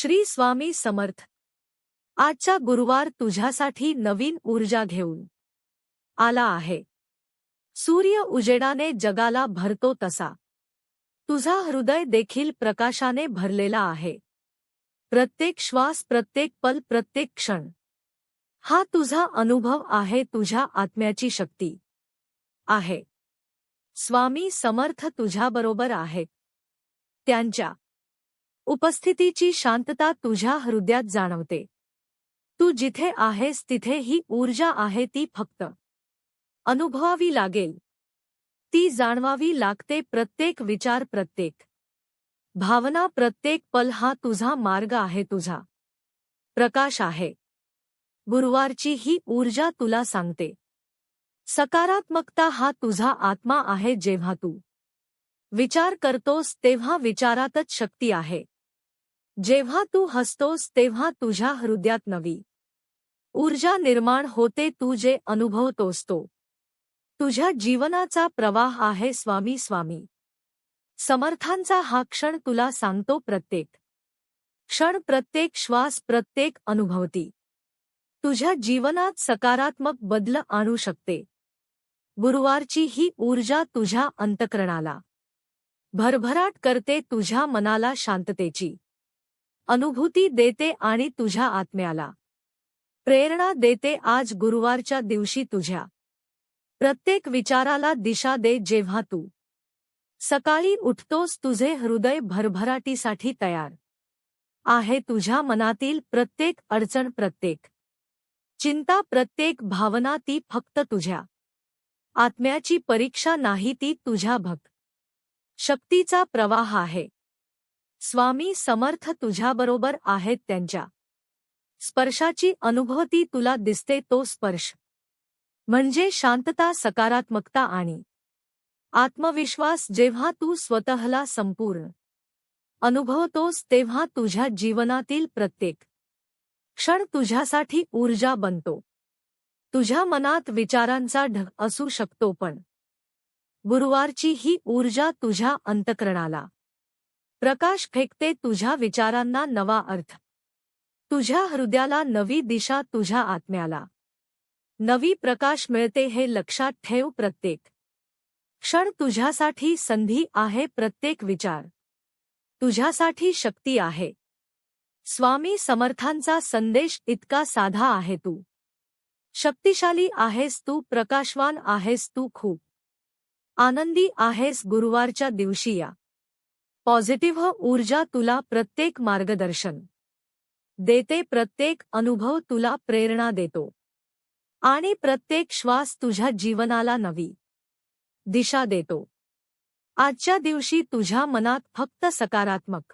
श्री स्वामी समर्थ। आजचा गुरुवार तुझ्यासाठी नवीन ऊर्जा घेऊन आला आहे। सूर्य उजेडाने जगाला भरतो तसा तुझा हृदय देखील प्रकाशाने भरलेला आहे। प्रत्येक श्वास, प्रत्येक पल, प्रत्येक क्षण हा तुझा अनुभव आहे, तुझ्या आत्म्याची शक्ती आहे। स्वामी समर्थ तुझ्याबरोबर आहेत। त्यांच्या उपस्थितीची शांतता तुझ्या हृदयात जाणवते। तू जिथे आहेस तिथे ही ऊर्जा आहे, ती फक्त अनुभवावी लागेल, ती जाणवावी लागते। प्रत्येक विचार, प्रत्येक भावना, प्रत्येक पल हा तुझा मार्ग आहे, तुझा प्रकाश आहे। गुरुवारची ही ऊर्जा तुला सांगते, सकारात्मकता हा तुझा आत्मा आहे। जेव्हा तू विचार करतोस तेव्हा विचारातच शक्ती आहे। जेव्हा तू हसतोस तेव्हा तुझ्या हृदयात नवी ऊर्जा निर्माण होते। तू जे अनुभवतोस तो तुझ्या जीवनाचा प्रवाह आहे। स्वामी स्वामी समर्थांचा हा क्षण तुला सांगतो, प्रत्येक क्षण, प्रत्येक श्वास, प्रत्येक अनुभवती तुझ्या जीवनात सकारात्मक बदल आणू शकते। गुरुवारची ही ऊर्जा तुझ्या अंतःकरणाला भरभराट करते, तुझ्या मनाला शांततेची अनुभूती देते आणि तुझ्या आत्म्याला प्रेरणा देते। आज गुरुवारच्या दिवशी तुझ्या प्रत्येक विचाराला दिशा दे। जेव्हा तू सकाळी उठतोस तुझे हृदय भरभराटीसाठी तयार आहे। तुझ्या मनातील प्रत्येक अडचण, प्रत्येक चिंता, प्रत्येक भावना ती फक्त तुझ्या आत्म्याची परीक्षा नाही, ती तुझ्या शक्तीचा प्रवाह आहे। स्वामी समर्थ तुझ्याबरोबर आहेत। त्यांच्या स्पर्शाची अनुभूती तुला दिसते। तो स्पर्श म्हणजे शांतता, सकारात्मकता आणि आत्मविश्वास। जेव्हा तू स्वतःला संपूर्ण अनुभवतोस तेव्हा तुझ्या जीवनातील प्रत्येक क्षण तुझ्यासाठी ऊर्जा बनतो। तुझ्या मनात विचारांचा ढग असू शकतो, पण गुरुवारची ही ऊर्जा तुझ्या अंतःकरणाला प्रकाश फेकते, तुझ्या विचारांना नवा अर्थ, तुझ्या हृदयाला नवी दिशा, तुझ्या आत्म्याला नवी प्रकाश मिळते। हे लक्षात ठेव, प्रत्येक क्षण तुझ्यासाठी संधी आहे, प्रत्येक विचार तुझ्यासाठी शक्ती आहे। स्वामी समर्थांचा संदेश इतका साधा आहे, तू शक्तिशाली आहेस, तू प्रकाशवान आहेस, तू खूप आनंदी आहेस। गुरुवारच्या दिवशी या पॉझिटिव्ह ऊर्जा तुला प्रत्येक मार्गदर्शन देते, प्रत्येक अनुभव तुला प्रेरणा देतो आणि प्रत्येक श्वास तुझ्या जीवनाला नवी दिशा देतो। आजच्या दिवशी तुझ्या मनात फक्त सकारात्मक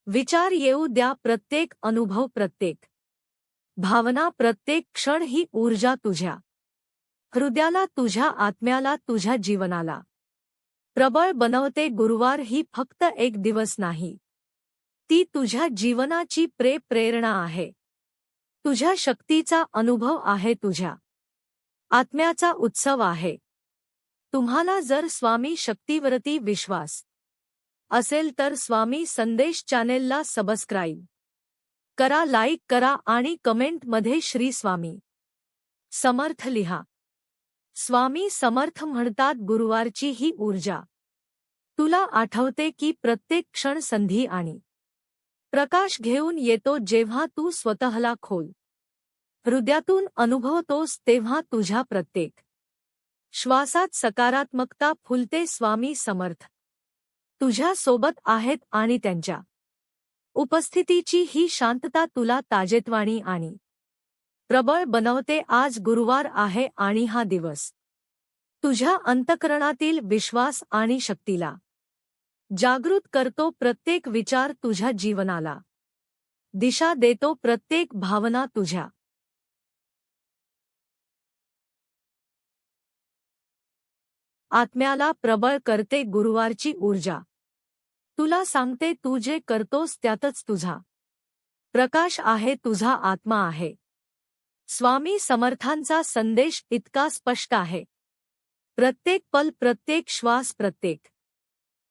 विचार येऊ द्या। प्रत्येक अनुभव, प्रत्येक भावना, प्रत्येक क्षण ही ऊर्जा तुझ्या हृदयाला, तुझ्या आत्म्याला, तुझ्या जीवनाला प्रबळ बनवते। गुरुवार ही फक्त एक दिवस नाही, ती तुझ्या जीवनाची प्रेरणा आहे, तुझ्या शक्तीचा अनुभव आहे, तुझ्या आत्म्याचा उत्सव आहे। तुम्हाला जर स्वामी शक्तीवरती विश्वास असेल तर स्वामी संदेश चॅनेलला सबस्क्राईब करा, लाईक करा आणि कमेंटमध्ये श्री स्वामी समर्थ लिहा। स्वामी समर्थ म्हणतात, गुरुवारची ही ऊर्जा तुला आठवते की प्रत्येक क्षण संधी आणि प्रकाश घेऊन येतो। जेव्हा तू स्वतःला खोल हृदयातून अनुभवतोस तेव्हा तुझ्या प्रत्येक श्वासात सकारात्मकता फुलते। स्वामी समर्थ तुझ्या सोबत आहेत आणि त्यांच्या उपस्थितीची ही शांतता तुला ताजेतवाणी आणि प्रबळ बनवते। आज गुरुवार आहे आणि हा दिवस तुझ्या अंतःकरणातील विश्वास आणि शक्तीला जागृत करतो। प्रत्येक विचार तुझ्या जीवनाला दिशा देतो, प्रत्येक भावना तुझ्या आत्म्याला प्रबळ करते। गुरुवारची ऊर्जा तुला सांगते, तू जे करतोस त्यातच तुझा प्रकाश आहे, तुझा आत्मा आहे। स्वामी समर्थांचा संदेश इतका स्पष्ट आहे, प्रत्येक पल, प्रत्येक श्वास, प्रत्येक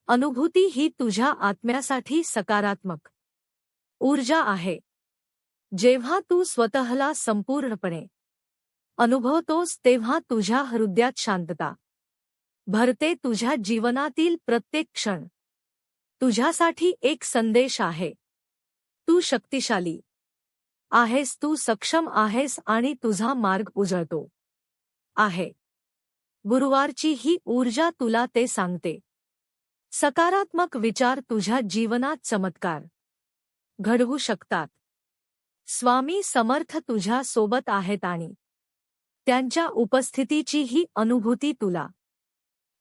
अनुभूती ही तुझ्या आत्म्यासाठी सकारात्मक ऊर्जा आहे जेव्हा तू स्वतःला संपूर्णपणे अनुभवतोस तेव्हा तुझ्या हृदयात शांतता भरते. तुझ्या जीवनातील प्रत्येक क्षण तुझ्यासाठी एक संदेश आहे. तू शक्तिशाली आहेस, तू सक्षम आहेस आणि तुझा मार्ग उजळतो आहे. गुरुवारची ही ऊर्जा तुला ते सांगते. सकारात्मक विचार तुझ्या जीवनात चमत्कार घडवू शकतात. स्वामी समर्थ तुझ्या सोबत आहेत आणि त्यांच्या उपस्थितीची ही अनुभूती तुला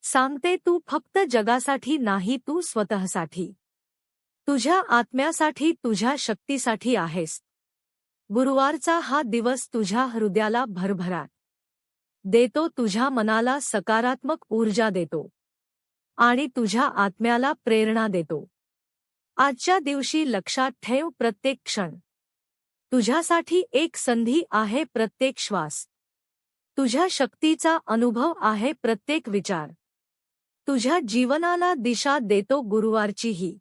सांगते तू फक्त जगासाठी नाही, तू स्वतःसाठी, तुझ्या आत्म्यासाठी, तुझ्या शक्तीसाठी आहेस. गुरुवारचा हा दिवस तुझ्या हृदयाला भरभराट देतो, तुझ्या मनाला सकारात्मक ऊर्जा देतो आणि तुझ्या आत्म्याला प्रेरणा देतो. आजच्या दिवशी लक्षात ठेव, प्रत्येक क्षण तुझ्यासाठी एक संधी आहे. प्रत्येक श्वास तुझ्या शक्तीचा अनुभव आहे. प्रत्येक विचार तुझ्या जीवनाला दिशा देतो. गुरुवारची ही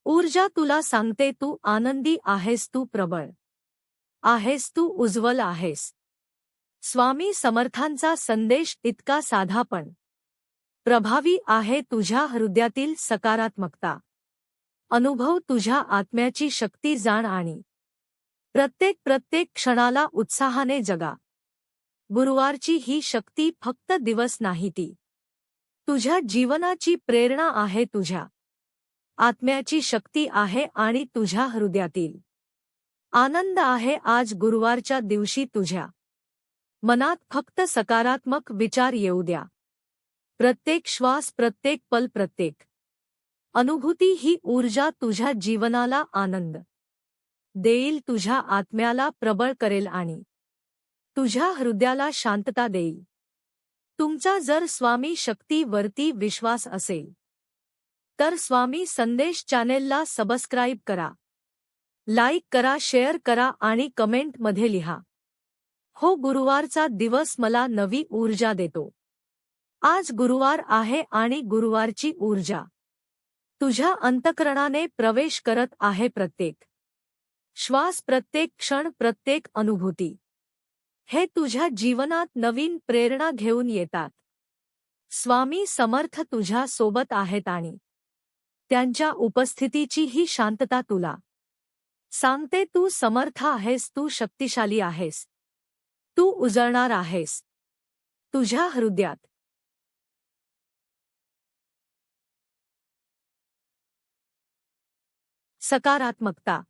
ऊर्जा तुला सांगते तू आनंदी आहेस, तू प्रबळ आहेस, तू उज्ज्वल आहेस. स्वामी समर्थांचा संदेश इतका साधा पण प्रभावी आहे. तुझ्या हृदयातील सकारात्मकता अनुभव, तुझ्या आत्म्याची शक्ती जाण आणि प्रत्येक क्षणाला उत्साहाने जगा. गुरुवारची ही शक्ती फक्त दिवस नाही, ती तुझ्या जीवनाची प्रेरणा आहे, तुझ्या आत्म्याची शक्ती आहे आणि तुझ्या हृदयातील आनंद आहे. आज गुरुवारच्या दिवशी तुझ्या मनात फक्त सकारात्मक विचार येऊ द्या. प्रत्येक श्वास, प्रत्येक पल, प्रत्येक अनुभूती ही ऊर्जा तुझ्या जीवनाला आनंद देईल, तुझ्या आत्म्याला प्रबळ करेल आणि तुझ्या हृदयाला शांतता देईल. तुमचा जर स्वामी शक्तीवरती विश्वास असेल तर स्वामी संदेश चॅनेलला सबस्क्राईब करा, लाईक करा, शेअर करा आणि कमेंटमध्ये लिहा, हो गुरुवारचा दिवस मला नवी ऊर्जा देतो. आज गुरुवार आहे आणि गुरुवारची ऊर्जा तुझ्या अंतःकरणाने प्रवेश करत आहे. प्रत्येक श्वास, प्रत्येक क्षण, प्रत्येक अनुभूती हे तुझ्या जीवनात नवीन प्रेरणा घेऊन येतात. स्वामी समर्थ तुझ्या सोबत आहेत आणि त्यांच्या उपस्थितीची ही शांतता तुला सांगते तू समर्थ आहेस, तू शक्तिशाली आहेस, तू उजळणार आहेस. तुझ्या हृदयात सकारात्मकता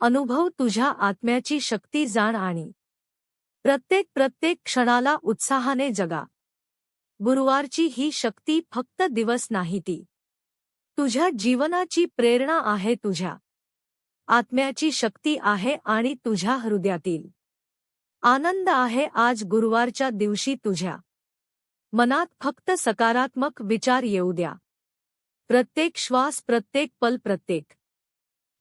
अनुभव, तुझ्या आत्म्याची शक्ती जाण आणि प्रत्येक क्षणाला उत्साहाने जगा. गुरुवारची ही शक्ती फक्त दिवस नाही, ती तुझ्या जीवनाची प्रेरणा आहे, तुझ्या आत्म्याची शक्ती आहे आणि तुझ्या हृदयातील आनंद आहे. आज गुरुवारच्या दिवशी तुझ्या मनात फक्त सकारात्मक विचार येऊ द्या. प्रत्येक श्वास, प्रत्येक पल, प्रत्येक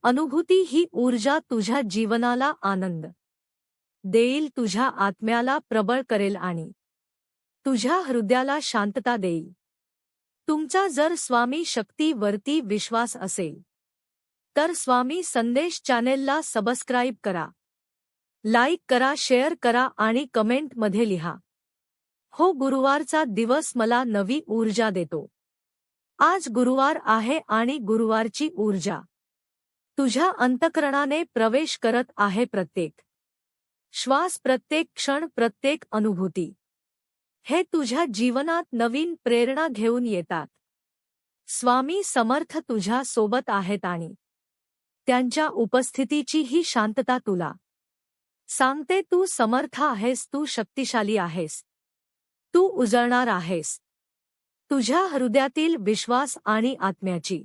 अनुभूती ही ऊर्जा तुझ्या जीवनाला आनंद देईल, तुझ्या आत्म्याला प्रबळ करेल आणि तुझ्या हृदयाला शांतता देईल. तुमचा जर स्वामी शक्तीवरती विश्वास असेल तर स्वामी संदेश चॅनेलला सबस्क्राईब करा, लाईक करा, शेअर करा आणि कमेंटमध्ये लिहा, हो गुरुवारचा दिवस मला नवी ऊर्जा देतो. आज गुरुवार आहे आणि गुरुवारची ऊर्जा तुझ्या अंतःकरणाने प्रवेश करत आहे. प्रत्येक श्वास, प्रत्येक क्षण, प्रत्येक अनुभूती हे तुझ्या जीवनात नवीन प्रेरणा घेऊन येतात. स्वामी समर्थ तुझ्या सोबत आहेत आणि त्यांच्या उपस्थितीची ही शांतता तुला सांगते तू समर्थ आहेस, तू शक्तिशाली आहेस, तू उजळणार आहेस. तुझ्या हृदयातील विश्वास आणि आत्म्याची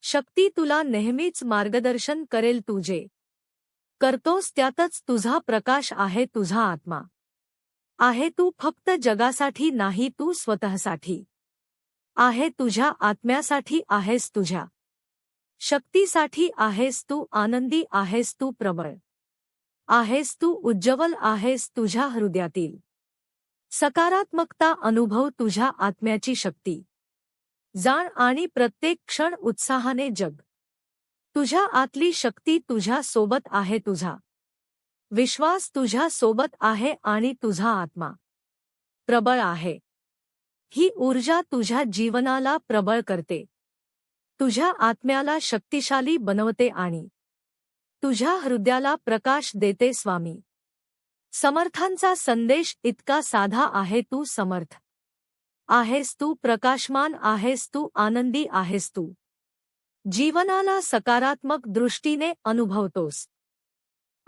शक्ती तुला नेहमीच मार्गदर्शन करेल. तू जे करतोस त्यातच तुझा प्रकाश आहे, तुझा आत्मा आहे, तू फक्त जगासाठी नाही, तू स्वतःसाठी आहे, तुझ्या आत्म्यासाठी आहेस, तुझ्या शक्तीसाठी आहेस, तू आनंदी आहेस, तू प्रबळ आहेस, तू उज्ज्वल आहेस. तुझ्या हृदयातील सकारात्मकता अनुभव, तुझ्या आत्म्याची शक्ती जाण आणि प्रत्येक क्षण उत्साहाने जग. तुझ्या आतली शक्ती तुझ्या सोबत आहे. तुझा विश्वास तुझ्या सोबत आहे आणि तुझा आत्मा प्रबळ आहे. ही ऊर्जा तुझ्या जीवनाला प्रबळ करते, तुझ्या आत्म्याला शक्तिशाली बनवते आणि तुझ्या हृदयाला प्रकाश देते. स्वामी समर्थांचा संदेश इतका साधा आहे. तू समर्थ आहेस, तू प्रकाशमान आहेस, तू आनंदी आहेस, तू जीवनाला सकारात्मक दृष्टीने अनुभवतोस.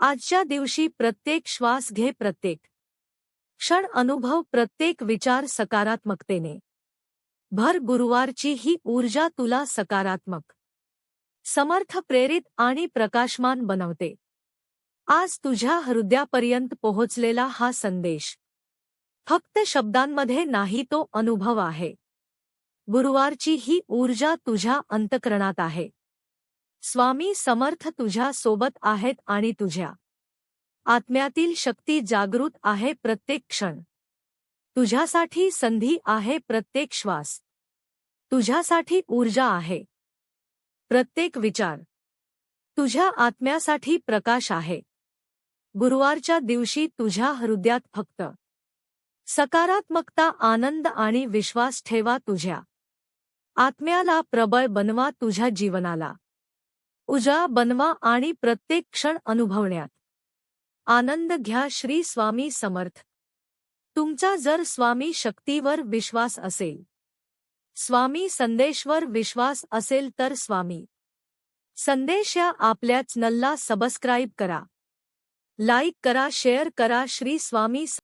आजच्या दिवशी प्रत्येक श्वास घे, प्रत्येक क्षण अनुभव, प्रत्येक विचार सकारात्मकतेने भर. गुरुवारची ही ऊर्जा तुला सकारात्मक, समर्थ, प्रेरित आणि प्रकाशमान बनवते. आज तुझ्या हृदयापर्यंत पोहोचलेला हा संदेश फक्त शब्दांमध्ये नाही, तो अनुभव आहे. गुरुवारची ही ऊर्जा तुझ्या अंतःकरणात आहे. स्वामी समर्थ तुझ्या सोबत आहेत आणि तुझ्या आत्म्यातील शक्ती जागृत आहे. प्रत्येक क्षण तुझ्यासाठी संधी आहे. प्रत्येक श्वास तुझ्यासाठी ऊर्जा आहे. प्रत्येक विचार तुझ्या आत्म्यासाठी प्रकाश आहे. गुरुवारच्या दिवशी तुझ्या हृदयात फक्त सकारात्मकता, आनंद आणि विश्वास ठेवा. तुझ्या आत्म्याला प्रबळ बनवा, तुझ्या जीवनाला उजाळा बनवा आणि प्रत्येक क्षण अनुभवण्यात आनंद घ्या. श्री स्वामी समर्थ. तुमचा जर स्वामी शक्तीवर विश्वास असेल, स्वामी संदेशवर विश्वास असेल तर स्वामी संदेश या आपल्या चॅनलला सबस्क्राईब करा, लाईक करा, शेअर करा. श्री स्वामी.